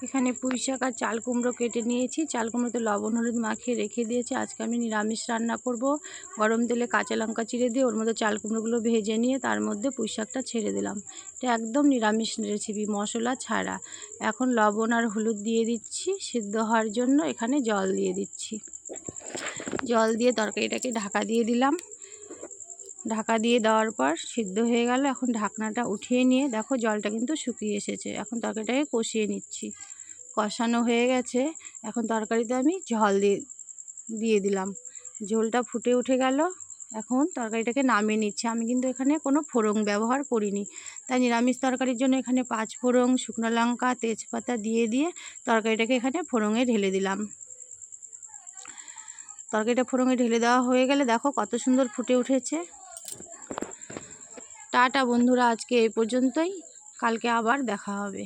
এখানে পুঁই শাক আর চাল কুমড়ো কেটে নিয়েছি। চাল কুমড়োতে লবণ হলুদ মাখিয়ে রেখে দিয়েছি। আজকে আমি নিরামিষ রান্না করব। গরম তেলে কাঁচা লঙ্কা চিড়ে দিয়ে ওর মধ্যে চাল কুমড়োগুলো ভেজে নিয়ে তার মধ্যে পুঁই শাকটা ছেড়ে দিলাম। এটা একদম নিরামিষ রেসিপি, মশলা ছাড়া। এখন লবণ আর হলুদ দিয়ে দিচ্ছি সিদ্ধ হওয়ার জন্য। এখানে জল দিয়ে দিচ্ছি। জল দিয়ে তরকারিটাকে ঢাকা দিয়ে দিলাম। ঢাকা দিয়ে দেওয়ার পর সিদ্ধ হয়ে গেল। এখন ঢাকনাটা উঠিয়ে নিয়ে দেখো জলটা কিন্তু শুকিয়ে এসেছে। এখন তরকারিটাকে কষিয়ে নিচ্ছি। কষানো হয়ে গেছে। এখন তরকারিতে আমি ঝোল দিয়ে দিলাম। ঝোলটা ফুটে উঠে গেল। এখন তরকারিটাকে নামিয়ে নিচ্ছি। আমি কিন্তু এখানে কোনো ফোড়ন ব্যবহার করিনি, তাই নিরামিষ তরকারির জন্য এখানে 5 ফোড়ন, শুকনো লঙ্কা, তেজপাতা দিয়ে তরকারিটাকে এখানে ফোড়নে ঢেলে দিলাম। তরকারিটা ফোড়নে ঢেলে দেওয়া হয়ে গেলে দেখো কত সুন্দর ফুটে উঠেছে। টাটা বন্ধুরা, আজকে এই পর্যন্তই। কালকে আবার দেখা হবে।